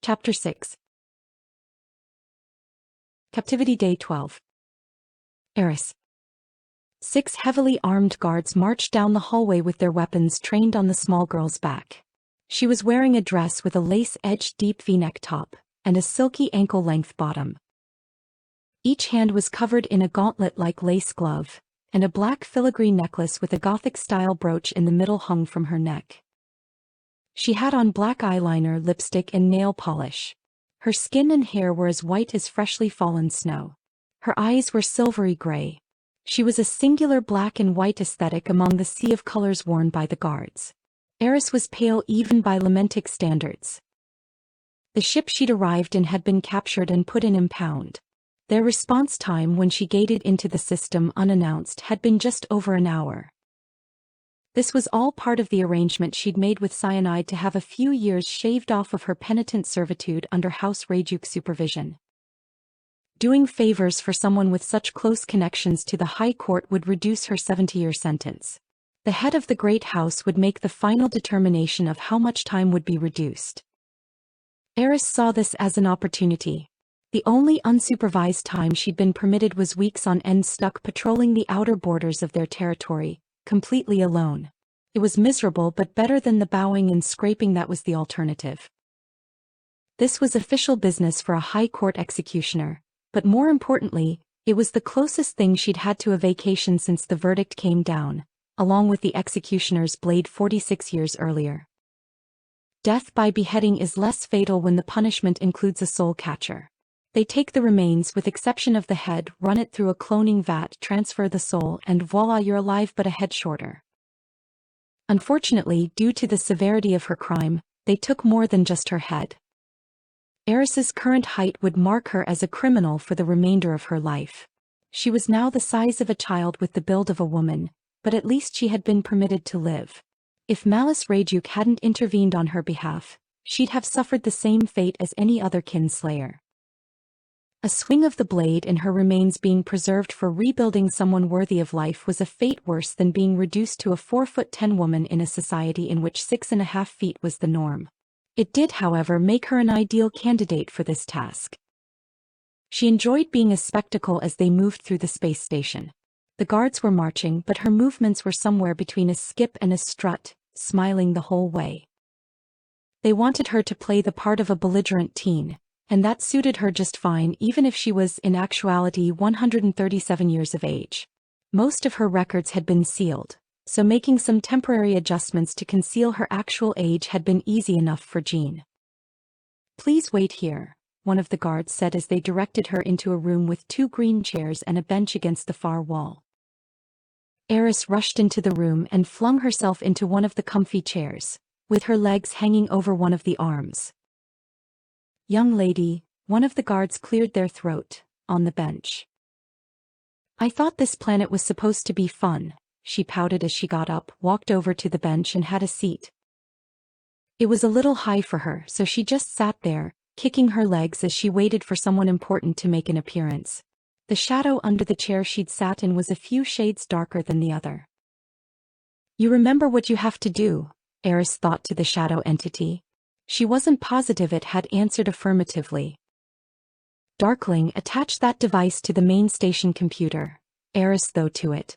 Chapter 6. Captivity Day 12. Eris. 6 heavily armed guards marched down the hallway with their weapons trained on the small girl's back. She was wearing a dress with a lace-edged deep V-neck top, and a silky ankle-length bottom. Each hand was covered in a gauntlet-like lace glove, and a black filigree necklace with a Gothic-style brooch in the middle hung from her neck. She had on black eyeliner, lipstick and nail polish. Her skin and hair were as white as freshly fallen snow. Her eyes were silvery gray. She was a singular black and white aesthetic among the sea of colors worn by the guards. Eris was pale even by Lamentic standards. The ship she'd arrived in had been captured and put in impound. Their response time when she gated into the system unannounced had been just over an hour. This was all part of the arrangement she'd made with Cyanide to have a few years shaved off of her penitent servitude under House Rayjuk supervision. Doing favors for someone with such close connections to the High Court would reduce her 70-year sentence. The head of the Great House would make the final determination of how much time would be reduced. Eris saw this as an opportunity. The only unsupervised time she'd been permitted was weeks on end stuck patrolling the outer borders of their territory, completely alone. It was miserable but better than the bowing and scraping that was the alternative. This was official business for a High Court executioner, but more importantly, it was the closest thing she'd had to a vacation since the verdict came down, along with the executioner's blade 46 years earlier. Death by beheading is less fatal when the punishment includes a soul catcher. They take the remains with exception of the head, run it through a cloning vat, transfer the soul, and voila, you're alive but a head shorter. Unfortunately, due to the severity of her crime, they took more than just her head. Eris's current height would mark her as a criminal for the remainder of her life. She was now the size of a child with the build of a woman, but at least she had been permitted to live. If Malice Rayjuk hadn't intervened on her behalf, she'd have suffered the same fate as any other kinslayer. A swing of the blade and her remains being preserved for rebuilding someone worthy of life was a fate worse than being reduced to a 4'10" woman in a society in which 6.5 feet was the norm. It did, however, make her an ideal candidate for this task. She enjoyed being a spectacle as they moved through the space station. The guards were marching, but her movements were somewhere between a skip and a strut, smiling the whole way. They wanted her to play the part of a belligerent teen, and that suited her just fine even if she was in actuality 137 years of age. Most of her records had been sealed, so making some temporary adjustments to conceal her actual age had been easy enough for Jean. "Please wait here," one of the guards said as they directed her into a room with 2 green chairs and a bench against the far wall. Eris rushed into the room and flung herself into one of the comfy chairs, with her legs hanging over one of the arms. "Young lady," one of the guards cleared their throat, on the bench. "I thought this planet was supposed to be fun," she pouted as she got up, walked over to the bench and had a seat. It was a little high for her, so she just sat there, kicking her legs as she waited for someone important to make an appearance. The shadow under the chair she'd sat in was a few shades darker than the other. "You remember what you have to do," Eris thought to the shadow entity. She wasn't positive it had answered affirmatively. "Darkling, attach that device to the main station computer," Eris thought to it.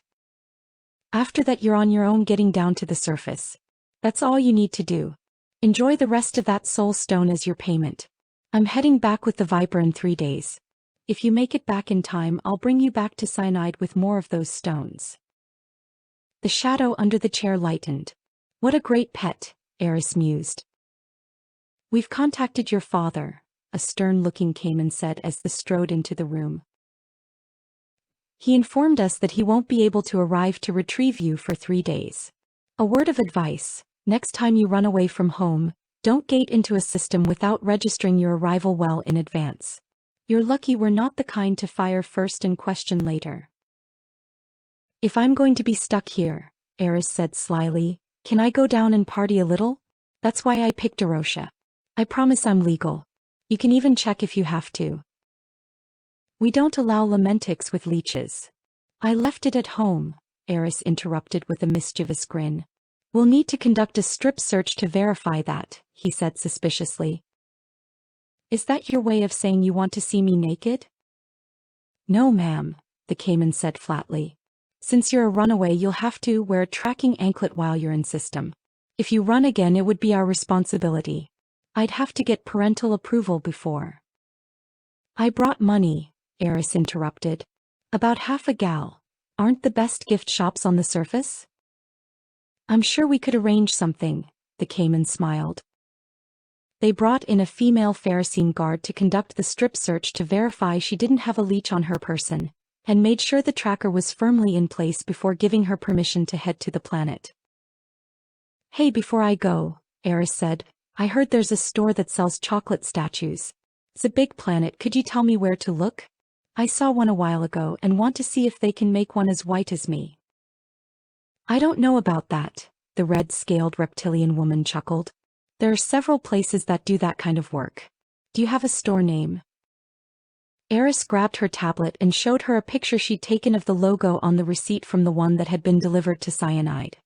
"After that you're on your own getting down to the surface. That's all you need to do. Enjoy the rest of that soul stone as your payment. I'm heading back with the Viper in 3 days. If you make it back in time, I'll bring you back to Cyanide with more of those stones." The shadow under the chair lightened. "What a great pet," Eris mused. "We've contacted your father," a stern-looking Cayman said as they strode into the room. "He informed us that he won't be able to arrive to retrieve you for 3 days. A word of advice, next time you run away from home, don't gate into a system without registering your arrival well in advance. You're lucky we're not the kind to fire first and question later." "If I'm going to be stuck here," Eris said slyly, "can I go down and party a little? That's why I picked Arosha. I promise I'm legal. You can even check if you have to." "We don't allow lamentics with leeches." "I left it at home," Eris interrupted with a mischievous grin. "We'll need to conduct a strip search to verify that," he said suspiciously. Is that your way of saying you want to see me naked? No, ma'am, the Cayman said flatly. Since you're a runaway, you'll have to wear a tracking anklet while you're in system. If you run again, it would be our responsibility. I'd have to get parental approval before. I brought money, Eris interrupted. About half a gal. Aren't the best gift shops on the surface? I'm sure we could arrange something, the Cayman smiled. They brought in a female Pharisine guard to conduct the strip search to verify she didn't have a leech on her person, and made sure the tracker was firmly in place before giving her permission to head to the planet. Hey, before I go, Eris said, I heard there's a store that sells chocolate statues. It's a big planet, could you tell me where to look? I saw one a while ago and want to see if they can make one as white as me. I don't know about that, the red-scaled reptilian woman chuckled. There are several places that do that kind of work. Do you have a store name? Eris grabbed her tablet and showed her a picture she'd taken of the logo on the receipt from the one that had been delivered to Cyanide.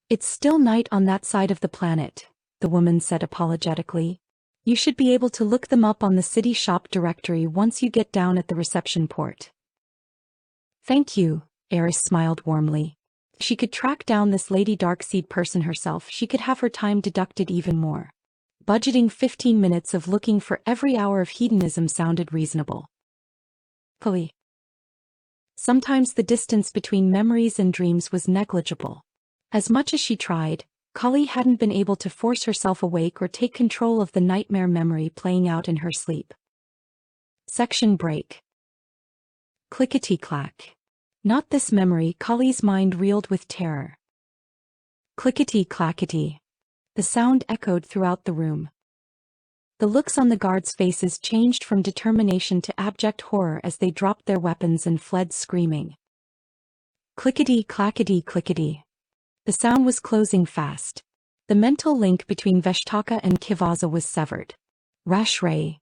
It's still night on that side of the planet, the woman said apologetically. You should be able to look them up on the city shop directory once you get down at the reception port. Thank you, Eris smiled warmly. If she could track down this Lady Darkseid person herself, she could have her time deducted even more. Budgeting 15 minutes of looking for every hour of hedonism sounded reasonable. Chloe. Sometimes the distance between memories and dreams was negligible. As much as she tried, Kali hadn't been able to force herself awake or take control of the nightmare memory playing out in her sleep. Section break. Clickety-clack. Not this memory, Kali's mind reeled with terror. Clickety-clackety. The sound echoed throughout the room. The looks on the guards' faces changed from determination to abject horror as they dropped their weapons and fled screaming. Clickety-clackety-clickety. The sound was closing fast. The mental link between Veshtaka and Kivaza was severed. Rashray.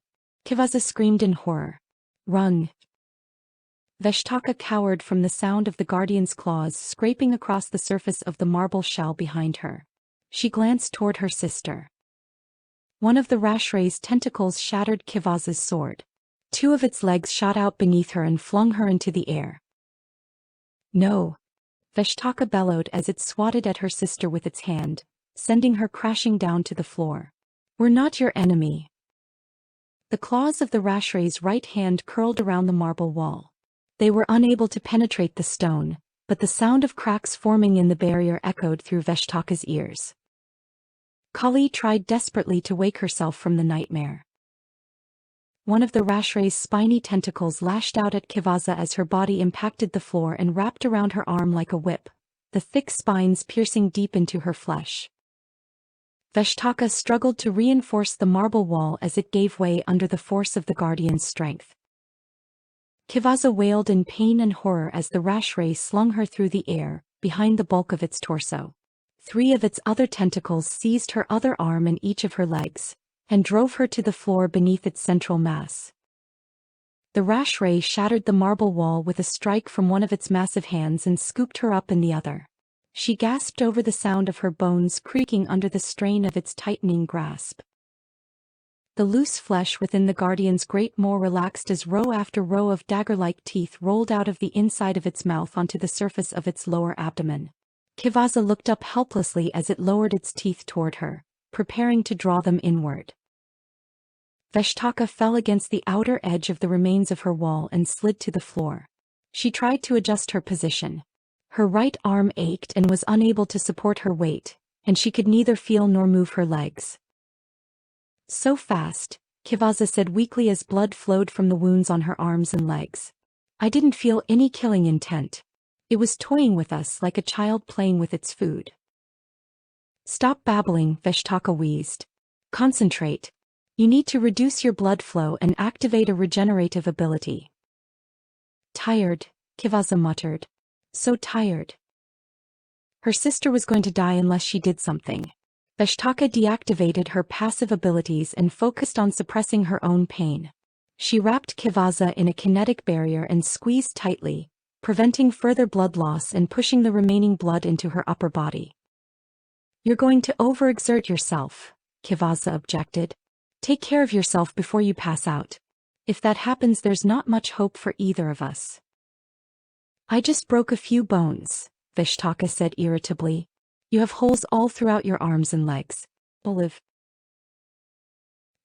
Kivaza screamed in horror. Run. Veshtaka cowered from the sound of the guardian's claws scraping across the surface of the marble shell behind her. She glanced toward her sister. One of the Rashray's tentacles shattered Kivaza's sword. Two of its legs shot out beneath her and flung her into the air. No. Veshtaka bellowed as it swatted at her sister with its hand, sending her crashing down to the floor. We're not your enemy. The claws of the Rashray's right hand curled around the marble wall. They were unable to penetrate the stone, but the sound of cracks forming in the barrier echoed through Veshtaka's ears. Kali tried desperately to wake herself from the nightmare. One of the Rashray's spiny tentacles lashed out at Kivaza as her body impacted the floor and wrapped around her arm like a whip, the thick spines piercing deep into her flesh. Veshtaka struggled to reinforce the marble wall as it gave way under the force of the guardian's strength. Kivaza wailed in pain and horror as the Rashray slung her through the air, behind the bulk of its torso. Three of its other tentacles seized her other arm and each of her legs, and drove her to the floor beneath its central mass. The Rashray shattered the marble wall with a strike from one of its massive hands and scooped her up in the other. She gasped over the sound of her bones creaking under the strain of its tightening grasp. The loose flesh within the guardian's great maw relaxed as row after row of dagger-like teeth rolled out of the inside of its mouth onto the surface of its lower abdomen. Kivaza looked up helplessly as it lowered its teeth toward her, preparing to draw them inward. Veshtaka fell against the outer edge of the remains of her wall and slid to the floor. She tried to adjust her position. Her right arm ached and was unable to support her weight, and she could neither feel nor move her legs. So fast, Kivaza said weakly as blood flowed from the wounds on her arms and legs. I didn't feel any killing intent. It was toying with us like a child playing with its food. Stop babbling, Veshtaka wheezed. Concentrate. You need to reduce your blood flow and activate a regenerative ability. Tired, Kivaza muttered. So tired. Her sister was going to die unless she did something. Veshtaka deactivated her passive abilities and focused on suppressing her own pain. She wrapped Kivaza in a kinetic barrier and squeezed tightly, preventing further blood loss and pushing the remaining blood into her upper body. You're going to overexert yourself, Kivaza objected. Take care of yourself before you pass out. If that happens, there's not much hope for either of us. I just broke a few bones, Vishtaka said irritably. You have holes all throughout your arms and legs. Olive.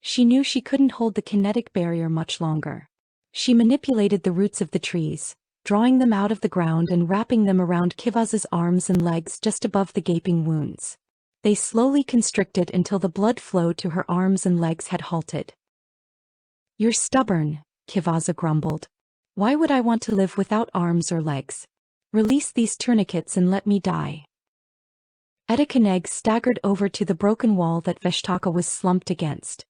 She knew she couldn't hold the kinetic barrier much longer. She manipulated the roots of the trees, drawing them out of the ground and wrapping them around Kivaza's arms and legs just above the gaping wounds. They slowly constricted until the blood flow to her arms and legs had halted. You're stubborn, Kivaza grumbled. Why would I want to live without arms or legs? Release these tourniquets and let me die. Edikaneg staggered over to the broken wall that Vishtaka was slumped against.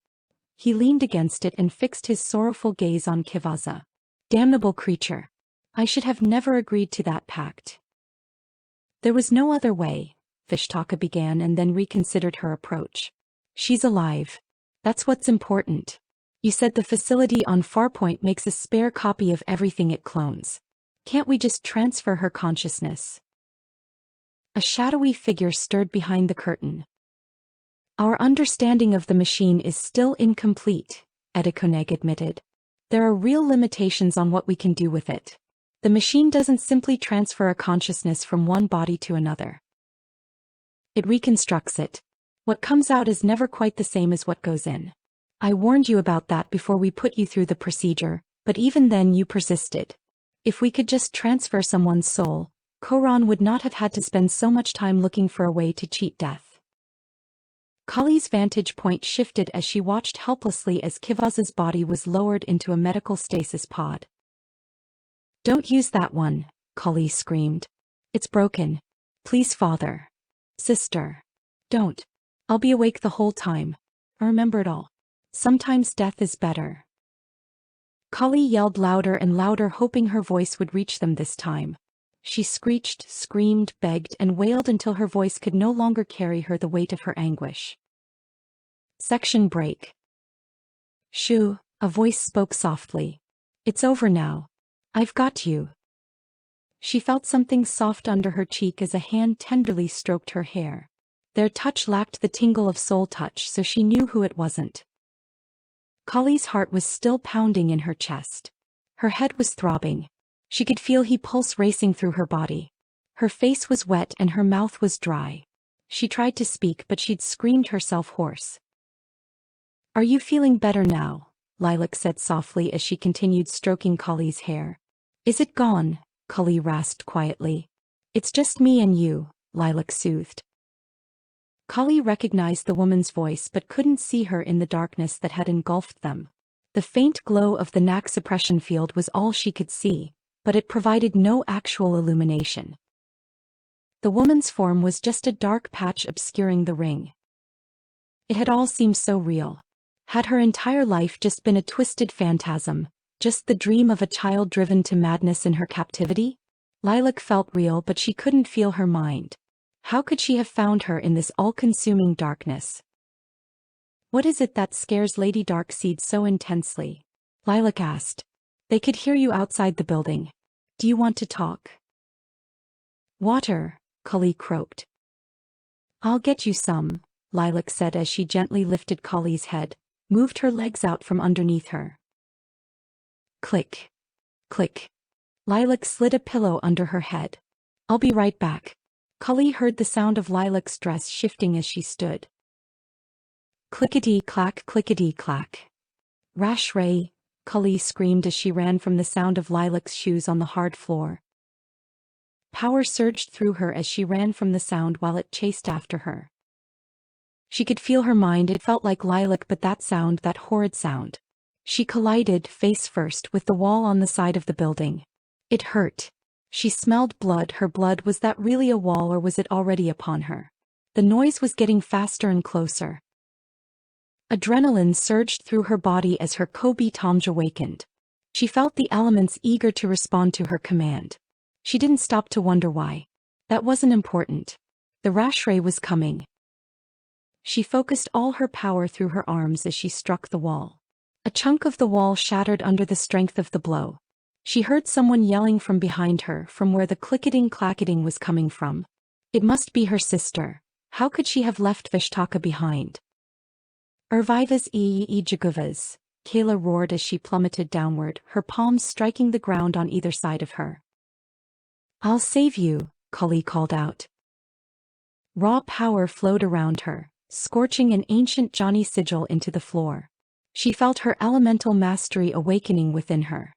He leaned against it and fixed his sorrowful gaze on Kivaza. Damnable creature. I should have never agreed to that pact. There was no other way, Vishtaka began and then reconsidered her approach. She's alive. That's what's important. You said the facility on Farpoint makes a spare copy of everything it clones. Can't we just transfer her consciousness? A shadowy figure stirred behind the curtain. Our understanding of the machine is still incomplete, Edikaneg admitted. There are real limitations on what we can do with it. The machine doesn't simply transfer a consciousness from one body to another. It reconstructs it. What comes out is never quite the same as what goes in. I warned you about that before we put you through the procedure, but even then you persisted. If we could just transfer someone's soul, Koran would not have had to spend so much time looking for a way to cheat death. Kali's vantage point shifted as she watched helplessly as Kivaza's body was lowered into a medical stasis pod. Don't use that one, Kali screamed. It's broken. Please, father. Sister. Don't. I'll be awake the whole time. I remember it all. Sometimes death is better. Kali yelled louder and louder, hoping her voice would reach them this time. She screeched, screamed, begged, and wailed until her voice could no longer carry her the weight of her anguish. Section break. Shoo, a voice spoke softly. It's over now. I've got you. She felt something soft under her cheek as a hand tenderly stroked her hair. Their touch lacked the tingle of soul touch, so she knew who it wasn't. Kali's heart was still pounding in her chest. Her head was throbbing. She could feel his pulse racing through her body. Her face was wet and her mouth was dry. She tried to speak, but she'd screamed herself hoarse. Are you feeling better now? Lilac said softly as she continued stroking Kali's hair. Is it gone? Kali rasped quietly. It's just me and you, Lilac soothed. Kali recognized the woman's voice but couldn't see her in the darkness that had engulfed them. The faint glow of the knack suppression field was all she could see, but it provided no actual illumination. The woman's form was just a dark patch obscuring the ring. It had all seemed so real. Had her entire life just been a twisted phantasm, just the dream of a child driven to madness in her captivity? Lilac felt real, but she couldn't feel her mind. How could she have found her in this all-consuming darkness? What is it that scares Lady Darkseid so intensely? Lilac asked. They could hear you outside the building. Do you want to talk? Water, Kali croaked. I'll get you some, Lilac said as she gently lifted Kali's head, moved her legs out from underneath her. Click. Click. Lilac slid a pillow under her head. I'll be right back. Kali heard the sound of Lilac's dress shifting as she stood. Clickety-clack, clickety-clack. Rash Ray, Kali screamed as she ran from the sound of Lilac's shoes on the hard floor. Power surged through her as she ran from the sound while it chased after her. She could feel her mind. It felt like Lilac, but that sound, that horrid sound. She collided, face first, with the wall on the side of the building. It hurt. She smelled blood. Her blood. Was that really a wall, or was it already upon her? The noise was getting faster and closer. Adrenaline surged through her body as her Kobe Tomj awakened. She felt the elements eager to respond to her command. She didn't stop to wonder why. That wasn't important. The Rash Ray was coming. She focused all her power through her arms as she struck the wall. A chunk of the wall shattered under the strength of the blow. She heard someone yelling from behind her, from where the clicketing-clacketing was coming from. It must be her sister. How could she have left Vishtaka behind? Ervivas e Jaguvas, Kayla roared as she plummeted downward, her palms striking the ground on either side of her. I'll save you, Kali called out. Raw power flowed around her, scorching an ancient Johnny sigil into the floor. She felt her elemental mastery awakening within her.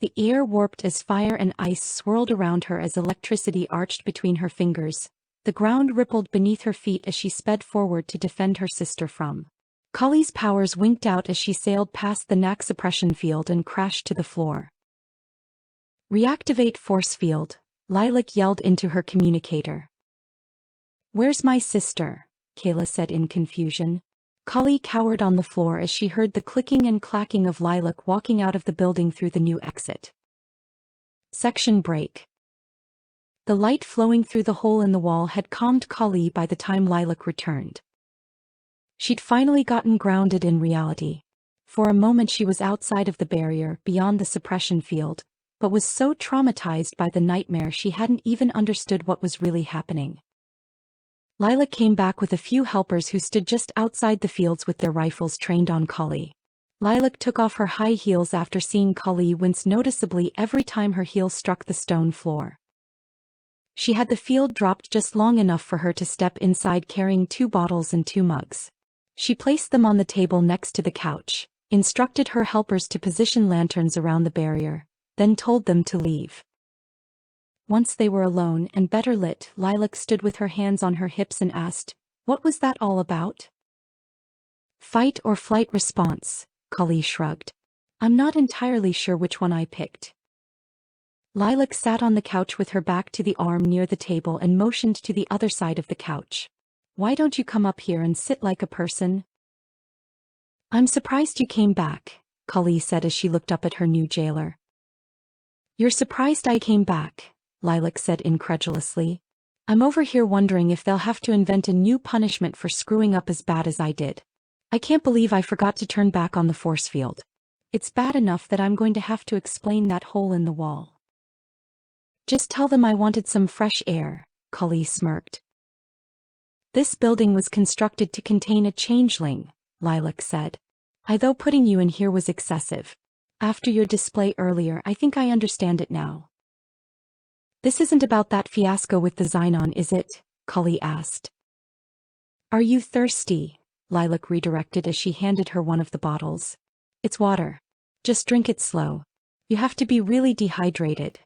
The air warped as fire and ice swirled around her as electricity arched between her fingers. The ground rippled beneath her feet as she sped forward to defend her sister from. Kali's powers winked out as she sailed past the knack suppression field and crashed to the floor. Reactivate force field, Lilac yelled into her communicator. Where's my sister? Kayla said in confusion. Kali cowered on the floor as she heard the clicking and clacking of Lilac walking out of the building through the new exit. Section break. The light flowing through the hole in the wall had calmed Kali by the time Lilac returned. She'd finally gotten grounded in reality. For a moment she was outside of the barrier, beyond the suppression field, but was so traumatized by the nightmare she hadn't even understood what was really happening. Lilac came back with a few helpers who stood just outside the fields with their rifles trained on Kali. Lilac took off her high heels after seeing Kali wince noticeably every time her heel struck the stone floor. She had the field dropped just long enough for her to step inside carrying 2 bottles and 2 mugs. She placed them on the table next to the couch, instructed her helpers to position lanterns around the barrier, then told them to leave. Once they were alone and better lit, Lilac stood with her hands on her hips and asked, "What was that all about?" "Fight or flight response," Kali shrugged. "I'm not entirely sure which one I picked." Lilac sat on the couch with her back to the arm near the table and motioned to the other side of the couch. "Why don't you come up here and sit like a person?" "I'm surprised you came back," Kali said as she looked up at her new jailer. "You're surprised I came back," Lilac said incredulously. "I'm over here wondering if they'll have to invent a new punishment for screwing up as bad as I did. I can't believe I forgot to turn back on the force field. It's bad enough that I'm going to have to explain that hole in the wall." "Just tell them I wanted some fresh air," Kali smirked. "This building was constructed to contain a changeling," Lilac said. "Though putting you in here was excessive. After your display earlier, I think I understand it now." "This isn't about that fiasco with the Xenon, is it?" Kali asked. "Are you thirsty?" Lilac redirected as she handed her one of the bottles. "It's water. Just drink it slow. You have to be really dehydrated."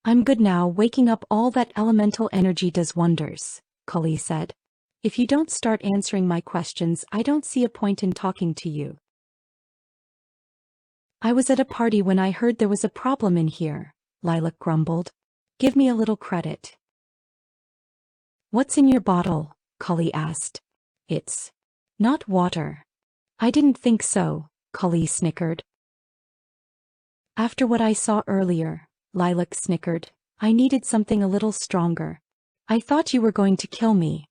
"I'm good now. Waking up all that elemental energy does wonders," Kali said. "If you don't start answering my questions, I don't see a point in talking to you." "I was at a party when I heard there was a problem in here," Lilac grumbled. "Give me a little credit." "What's in your bottle?" Kali asked. "It's not water." "I didn't think so," Kali snickered. "After what I saw earlier," Lilac snickered, "I needed something a little stronger. I thought you were going to kill me."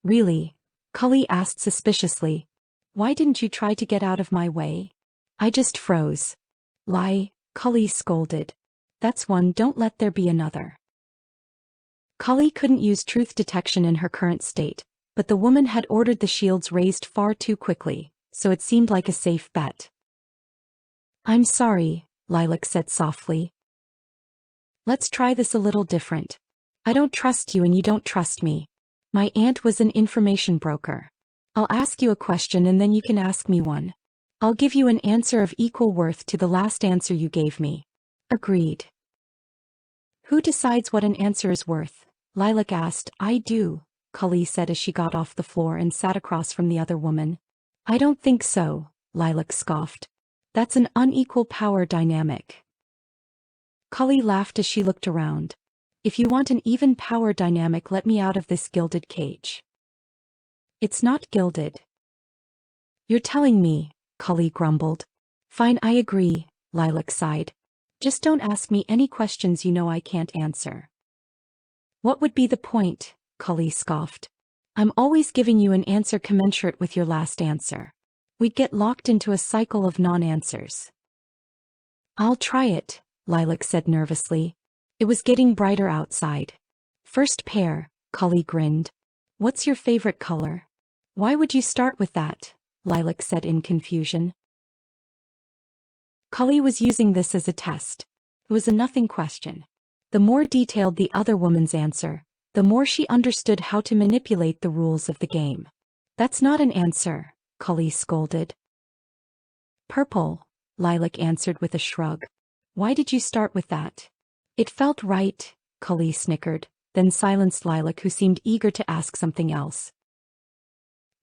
"Really?" Kali asked suspiciously. "Why didn't you try to get out of my way?" "I just froze." "Lie," Kali scolded. "That's one, don't let there be another." Kali couldn't use truth detection in her current state, but the woman had ordered the shields raised far too quickly, so it seemed like a safe bet. "I'm sorry," Lilac said softly. "Let's try this a little different. I don't trust you and you don't trust me. My aunt was an information broker. I'll ask you a question and then you can ask me one. I'll give you an answer of equal worth to the last answer you gave me. Agreed?" "Who decides what an answer is worth?" Lilac asked. "I do," Kali said as she got off the floor and sat across from the other woman. "I don't think so," Lilac scoffed. "That's an unequal power dynamic." Kali laughed as she looked around. "If you want an even power dynamic, let me out of this gilded cage." "It's not gilded." "You're telling me," Kali grumbled. "Fine, I agree," Lilac sighed. "Just don't ask me any questions you know I can't answer." "What would be the point?" Kali scoffed. "I'm always giving you an answer commensurate with your last answer. We'd get locked into a cycle of non-answers." "I'll try it," Lilac said nervously. It was getting brighter outside. "First pair," Kali grinned. "What's your favorite color?" Why would you start with that? Lilac said in confusion. Cully was using this as a test. It was a nothing question. The more detailed the other woman's answer, the more she understood how to manipulate the rules of the game. That's not an answer, Cully scolded. Purple, Lilac answered with a shrug. Why did you start with that? It felt right, Cully snickered, then silenced Lilac, who seemed eager to ask something else.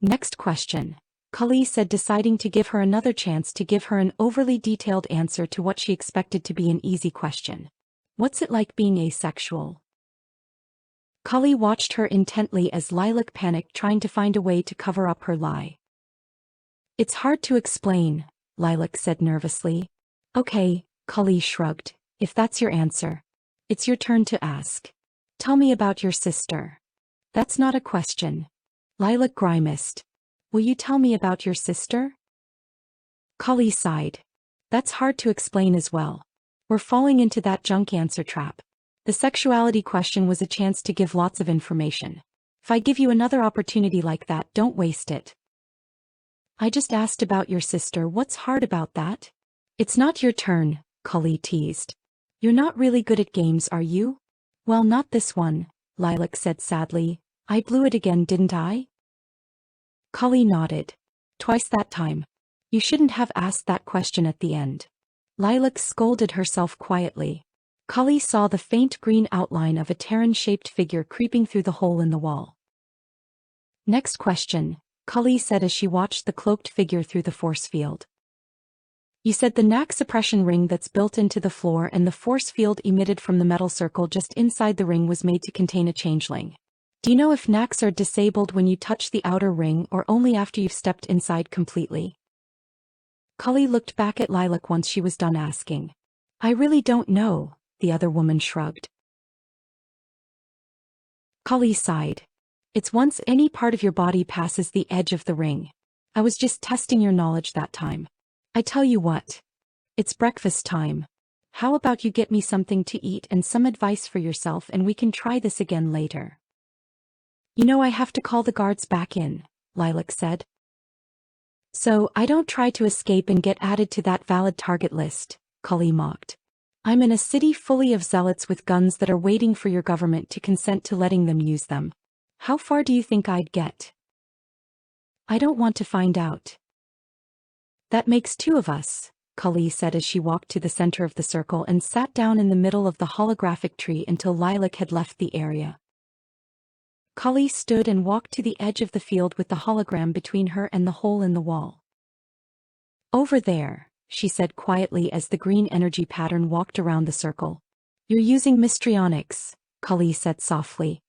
Next question, Cully said, deciding to give her another chance to give her an overly detailed answer to what she expected to be an easy question. What's it like being asexual? Cully watched her intently as Lilac panicked, trying to find a way to cover up her lie. It's hard to explain, Lilac said nervously. Okay, Cully shrugged, if that's your answer. It's your turn to ask. Tell me about your sister. That's not a question. Lilac grimaced. Will you tell me about your sister? Cully sighed. That's hard to explain as well. We're falling into that junk answer trap. The sexuality question was a chance to give lots of information. If I give you another opportunity like that, don't waste it. I just asked about your sister. What's hard about that? It's not your turn, Cully teased. You're not really good at games, are you? Well, not this one, Lilac said sadly. I blew it again, didn't I? Cully nodded. Twice that time. You shouldn't have asked that question at the end. Lilac scolded herself quietly. Cully saw the faint green outline of a Terran-shaped figure creeping through the hole in the wall. Next question, Cully said as she watched the cloaked figure through the force field. You said the knack suppression ring that's built into the floor and the force field emitted from the metal circle just inside the ring was made to contain a changeling. Do you know if knacks are disabled when you touch the outer ring or only after you've stepped inside completely? Cully looked back at Lilac once she was done asking. I really don't know, the other woman shrugged. Cully sighed. It's once any part of your body passes the edge of the ring. I was just testing your knowledge that time. I tell you what. It's breakfast time. How about you get me something to eat and some advice for yourself, and we can try this again later. You know I have to call the guards back in, Lilac said. So I don't try to escape and get added to that valid target list, Cully mocked. I'm in a city fully of zealots with guns that are waiting for your government to consent to letting them use them. How far do you think I'd get? I don't want to find out. That makes two of us, Cully said as she walked to the center of the circle and sat down in the middle of the holographic tree until Lilac had left the area. Cully stood and walked to the edge of the field with the hologram between her and the hole in the wall. Over there, she said quietly as the green energy pattern walked around the circle. You're using mystrionics, Cully said softly.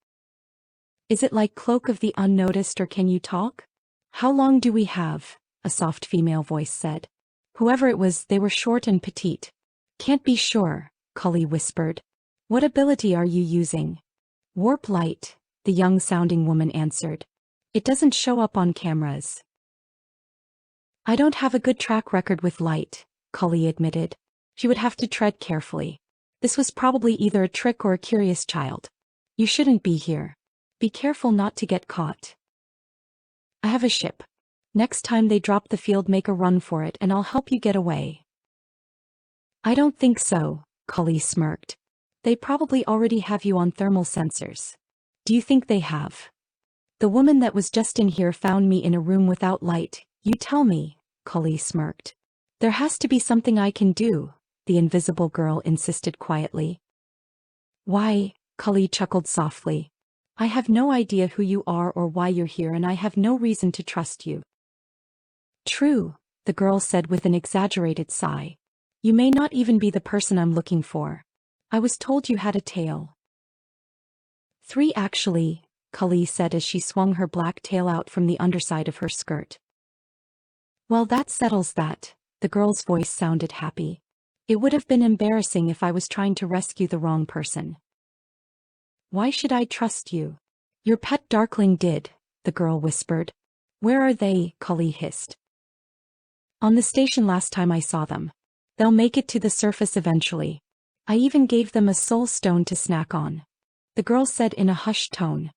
Is it like Cloak of the Unnoticed, or can you talk? How long do we have? A soft female voice said. Whoever it was, they were short and petite. Can't be sure, Cully whispered. What ability are you using? Warp light, the young-sounding woman answered. It doesn't show up on cameras. I don't have a good track record with light, Cully admitted. She would have to tread carefully. This was probably either a trick or a curious child. You shouldn't be here. Be careful not to get caught. I have a ship. Next time they drop the field, make a run for it and I'll help you get away. I don't think so, Cully smirked. They probably already have you on thermal sensors. Do you think they have? The woman that was just in here found me in a room without light, you tell me, Cully smirked. There has to be something I can do, the invisible girl insisted quietly. Why, Cully chuckled softly. I have no idea who you are or why you're here, and I have no reason to trust you. True, the girl said with an exaggerated sigh. You may not even be the person I'm looking for. I was told you had a tail. 3 actually, Cully said as she swung her black tail out from the underside of her skirt. Well, that settles that, the girl's voice sounded happy. It would have been embarrassing if I was trying to rescue the wrong person. Why should I trust you? Your pet darkling did, the girl whispered. Where are they? Cully hissed. On the station last time I saw them. They'll make it to the surface eventually. I even gave them a soul stone to snack on. The girl said in a hushed tone.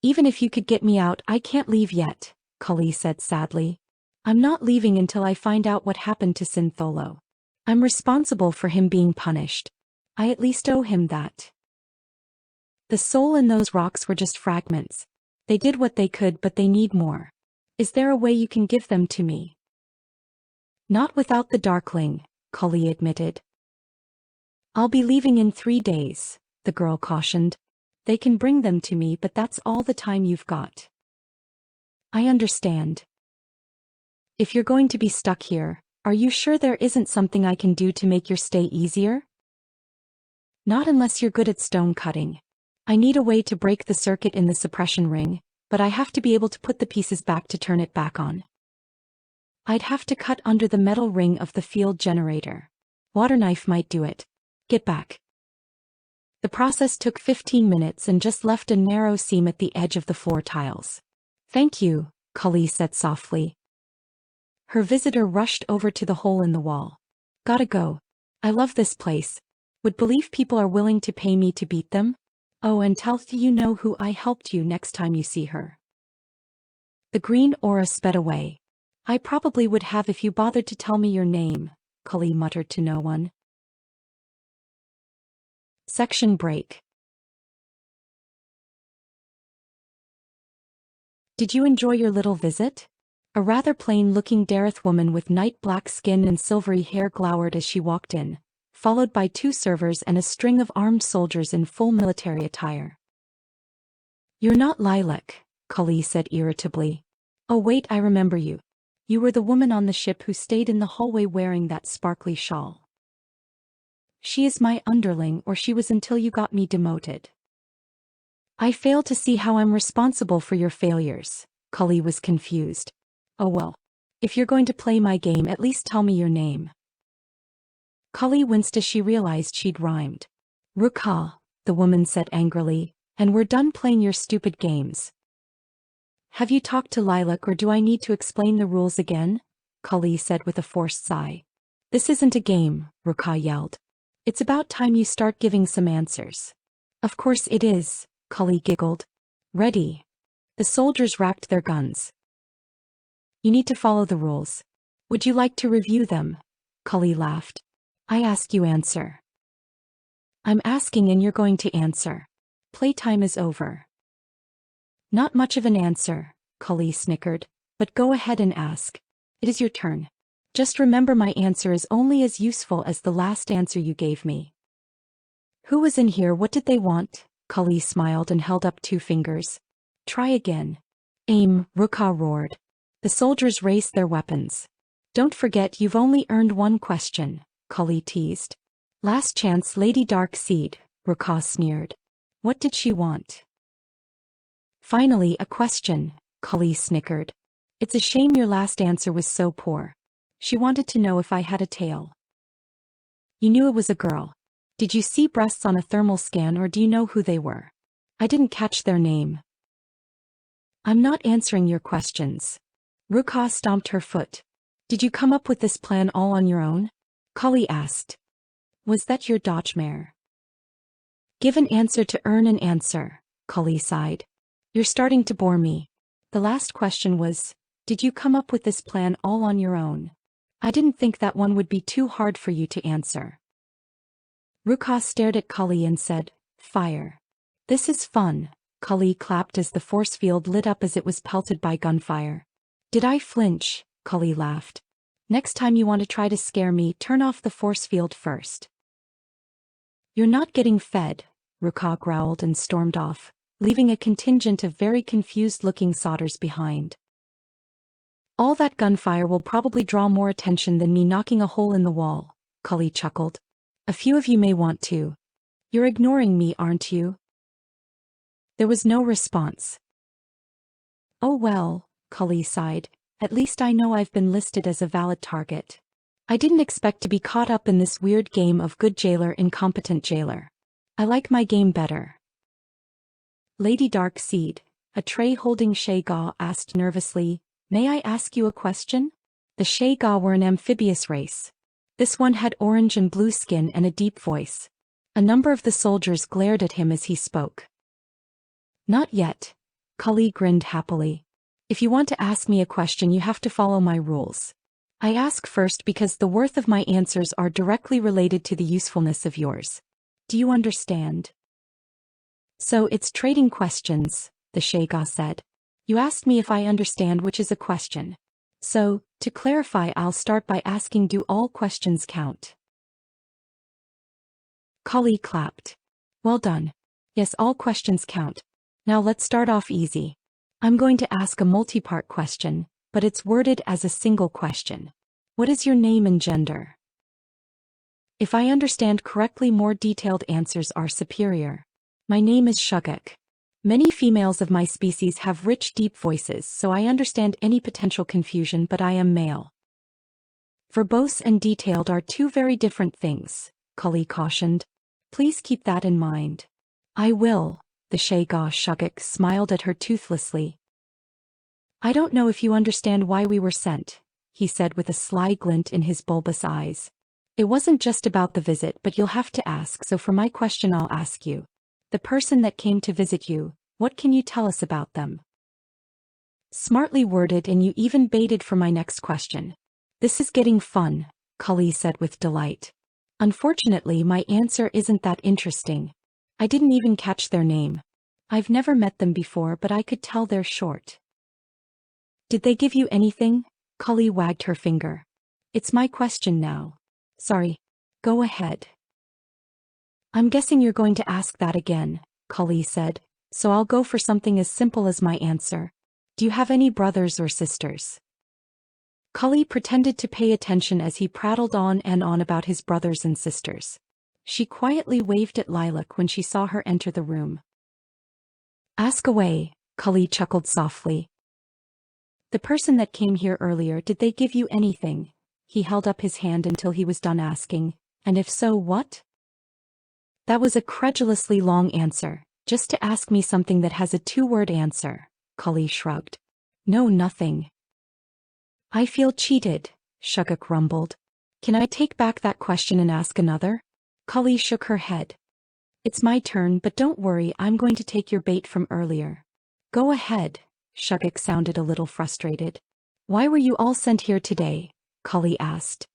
Even if you could get me out, I can't leave yet, Kali said sadly. I'm not leaving until I find out what happened to Syntholo. I'm responsible for him being punished. I at least owe him that. The soul in those rocks were just fragments. They did what they could, but they need more. Is there a way you can give them to me? Not without the Darkling, Kali admitted. I'll be leaving in 3 days, the girl cautioned. They can bring them to me, but that's all the time you've got. I understand. If you're going to be stuck here, are you sure there isn't something I can do to make your stay easier? Not unless you're good at stone cutting. I need a way to break the circuit in the suppression ring, but I have to be able to put the pieces back to turn it back on. I'd have to cut under the metal ring of the field generator. Water knife might do it. Get back. The process took 15 minutes and just left a narrow seam at the edge of the floor tiles. Thank you, Kali said softly. Her visitor rushed over to the hole in the wall. Gotta go. I love this place. Would believe people are willing to pay me to beat them? Oh, and tell you know who I helped you next time you see her. The green aura sped away. I probably would have if you bothered to tell me your name, Kali muttered to no one. Section break. Did you enjoy your little visit? A rather plain-looking Dareth woman with night-black skin and silvery hair glowered as she walked in, followed by 2 servers and a string of armed soldiers in full military attire. You're not Lilac, Kali said irritably. Oh wait, I remember you. You were the woman on the ship who stayed in the hallway wearing that sparkly shawl. She is my underling, or she was until you got me demoted. I fail to see how I'm responsible for your failures, Kali was confused. Oh well. If you're going to play my game, at least tell me your name. Kali winced as she realized she'd rhymed. Ruka, the woman said angrily, and we're done playing your stupid games. Have you talked to Lilac, or do I need to explain the rules again? Kali said with a forced sigh. This isn't a game, Ruka yelled. It's about time you start giving some answers. Of course it is, Kali giggled. Ready. The soldiers racked their guns. You need to follow the rules. Would you like to review them? Kali laughed. I ask, you answer. I'm asking and you're going to answer. Playtime is over. Not much of an answer, Kali snickered, but go ahead and ask. It is your turn. Just remember my answer is only as useful as the last answer you gave me. Who was in here? What did they want? Kali smiled and held up 2 fingers. Try again. Aim, Ruka roared. The soldiers raised their weapons. Don't forget you've only earned 1 question, Kali teased. Last chance, Lady Darkseid, Ruka sneered. What did she want? Finally a question, Kali snickered. It's a shame your last answer was so poor. She wanted to know if I had a tail. You knew it was a girl. Did you see breasts on a thermal scan, or do you know who they were? I didn't catch their name. I'm not answering your questions. Ruka stomped her foot. Did you come up with this plan all on your own? Kali asked. Was that your dodgemare? Give an answer to earn an answer, Kali sighed. You're starting to bore me. The last question was, did you come up with this plan all on your own? I didn't think that one would be too hard for you to answer. Ruka stared at Kali and said, Fire. This is fun, Kali clapped as the force field lit up as it was pelted by gunfire. Did I flinch? Kali laughed. Next time you want to try to scare me, turn off the force field first. You're not getting fed, Ruka growled and stormed off, leaving a contingent of very confused-looking solders behind. All that gunfire will probably draw more attention than me knocking a hole in the wall, Kali chuckled. A few of you may want to. You're ignoring me, aren't you? There was no response. Oh well, Kali sighed. At least I know I've been listed as a valid target. I didn't expect to be caught up in this weird game of good jailer, incompetent jailer. I like my game better. Lady Darkseid, a tray holding Shayga, asked nervously, May I ask you a question? The Shayga were an amphibious race. This one had orange and blue skin and a deep voice. A number of the soldiers glared at him as he spoke. Not yet, Kali grinned happily. If you want to ask me a question, you have to follow my rules. I ask first because the worth of my answers are directly related to the usefulness of yours. Do you understand? So it's trading questions, the Shayga said. You asked me if I understand, which is a question. So, to clarify, I'll start by asking, do all questions count? Kali clapped. Well done. Yes, all questions count. Now let's start off easy. I'm going to ask a multi-part question, but it's worded as a single question. What is your name and gender? If I understand correctly, more detailed answers are superior. My name is Shuguk. Many females of my species have rich, deep voices, so I understand any potential confusion, but I am male. Verbose and detailed are two very different things, Kali cautioned. Please keep that in mind. I will, the Shayga Shuguk smiled at her toothlessly. I don't know if you understand why we were sent, he said with a sly glint in his bulbous eyes. It wasn't just about the visit, but you'll have to ask, so for my question I'll ask you. The person that came to visit you, what can you tell us about them? Smartly worded, and you even baited for my next question. This is getting fun, Kali said with delight. Unfortunately, my answer isn't that interesting. I didn't even catch their name. I've never met them before, but I could tell they're short. Did they give you anything? Kali wagged her finger. It's my question now. Sorry. Go ahead. I'm guessing you're going to ask that again, Kali said, so I'll go for something as simple as my answer. Do you have any brothers or sisters? Kali pretended to pay attention as he prattled on and on about his brothers and sisters. She quietly waved at Lilac when she saw her enter the room. Ask away, Kali chuckled softly. The person that came here earlier, did they give you anything? He held up his hand until he was done asking, and if so, what? That was a credulously long answer, just to ask me something that has a two-word answer, Kali shrugged. No, nothing. I feel cheated, Shuguk rumbled. Can I take back that question and ask another? Kali shook her head. It's my turn, but don't worry, I'm going to take your bait from earlier. Go ahead, Shuguk sounded a little frustrated. Why were you all sent here today? Kali asked.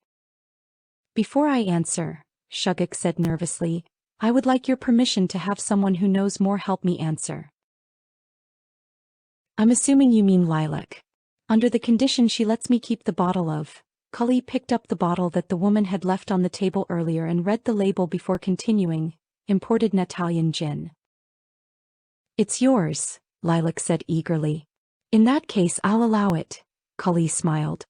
Before I answer, Shuguk said nervously, I would like your permission to have someone who knows more help me answer. I'm assuming you mean Lilac. Under the condition she lets me keep the bottle of. Kali picked up the bottle that the woman had left on the table earlier and read the label before continuing, imported Natalian gin. It's yours, Lilac said eagerly. In that case I'll allow it, Kali smiled.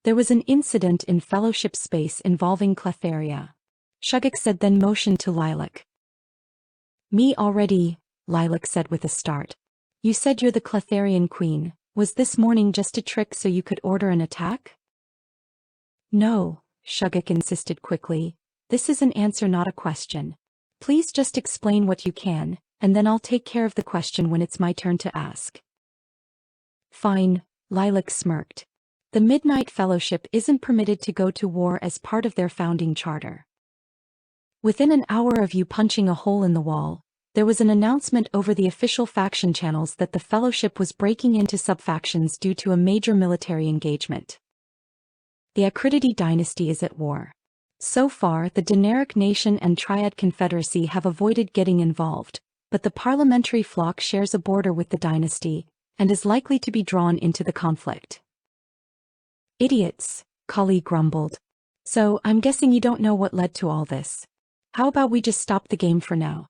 There was an incident in fellowship space involving Clefairia. Shuguk said, then motioned to Lilac. Me already, Lilac said with a start. You said you're the Clefaiриan queen. Was this morning just a trick so you could order an attack? No, Shuguk insisted quickly. This is an answer, not a question. Please just explain what you can, and then I'll take care of the question when it's my turn to ask. Fine, Lilac smirked. The Midnight Fellowship isn't permitted to go to war as part of their founding charter. Within an hour of you punching a hole in the wall, there was an announcement over the official faction channels that the Fellowship was breaking into subfactions due to a major military engagement. The Acrididae dynasty is at war. So far, the Denaric Nation and Triad Confederacy have avoided getting involved, but the parliamentary flock shares a border with the dynasty, and is likely to be drawn into the conflict. Idiots, Kali grumbled. So, I'm guessing you don't know what led to all this. How about we just stop the game for now?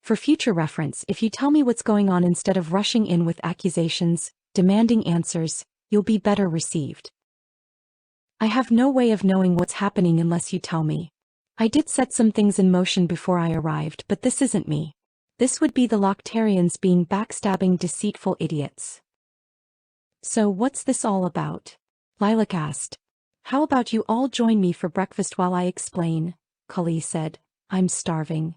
For future reference, if you tell me what's going on instead of rushing in with accusations, demanding answers, you'll be better received. I have no way of knowing what's happening unless you tell me. I did set some things in motion before I arrived, but this isn't me. This would be the Loctarians being backstabbing, deceitful idiots. So what's this all about? Lilac asked. How about you all join me for breakfast while I explain? Kali said. I'm starving.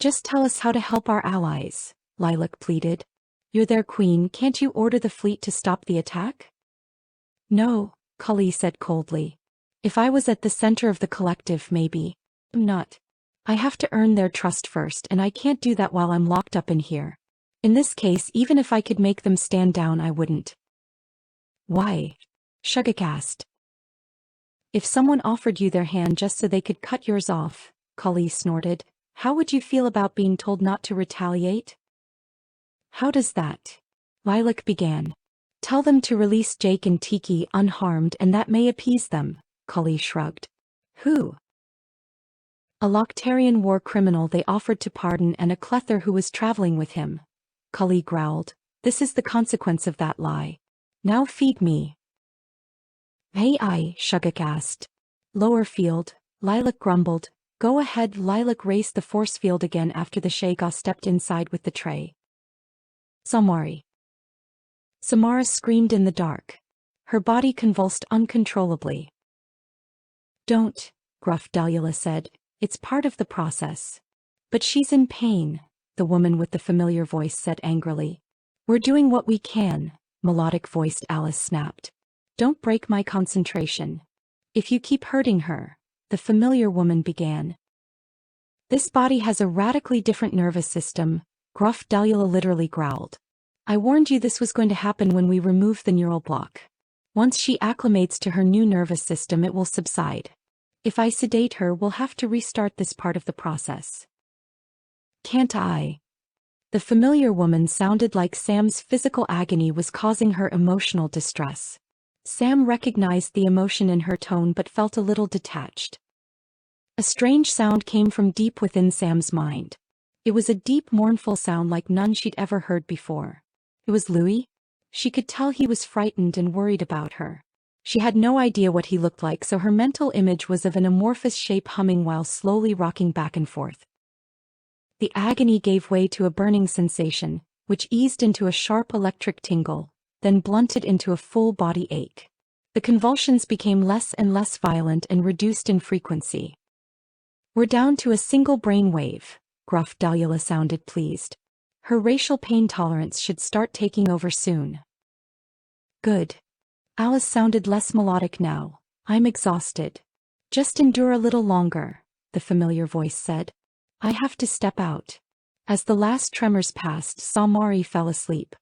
Just tell us how to help our allies, Lilac pleaded. You're their queen, can't you order the fleet to stop the attack? No, Kali said coldly. If I was at the center of the collective, maybe. I'm not. I have to earn their trust first, and I can't do that while I'm locked up in here. In this case, even if I could make them stand down, I wouldn't. Why? Shugak asked. If someone offered you their hand just so they could cut yours off, Kali snorted, how would you feel about being told not to retaliate? How does that? Lilac began. Tell them to release Jake and Tiki unharmed and that may appease them, Kali shrugged. Who? A Loctarian war criminal they offered to pardon and a Clether who was traveling with him. Kali growled. This is the consequence of that lie. Now feed me. Hey Shugak asked. Lower field, Lilac grumbled. Go ahead. Lilac raced the force field again after the Shaga stepped inside with the tray. Samari. Samara screamed in the dark. Her body convulsed uncontrollably. Don't, Gruff Dalula said. It's part of the process. But she's in pain, the woman with the familiar voice said angrily. We're doing what we can, melodic-voiced Alice snapped. Don't break my concentration. If you keep hurting her, the familiar woman began. This body has a radically different nervous system, Gruff Dalula literally growled. I warned you this was going to happen when we remove the neural block. Once she acclimates to her new nervous system, it will subside. If I sedate her, we'll have to restart this part of the process. Can't I? The familiar woman sounded like Sam's physical agony was causing her emotional distress. Sam recognized the emotion in her tone but felt a little detached. A strange sound came from deep within Sam's mind. It was a deep, mournful sound like none she'd ever heard before. It was Louis. She could tell he was frightened and worried about her. She had no idea what he looked like, so her mental image was of an amorphous shape humming while slowly rocking back and forth. The agony gave way to a burning sensation, which eased into a sharp electric tingle, then blunted into a full-body ache. The convulsions became less and less violent and reduced in frequency. We're down to a single brain wave, Gruff Dalula sounded pleased. Her racial pain tolerance should start taking over soon. Good. Alice sounded less melodic now. I'm exhausted. Just endure a little longer, the familiar voice said. I have to step out. As the last tremors passed, Samari fell asleep.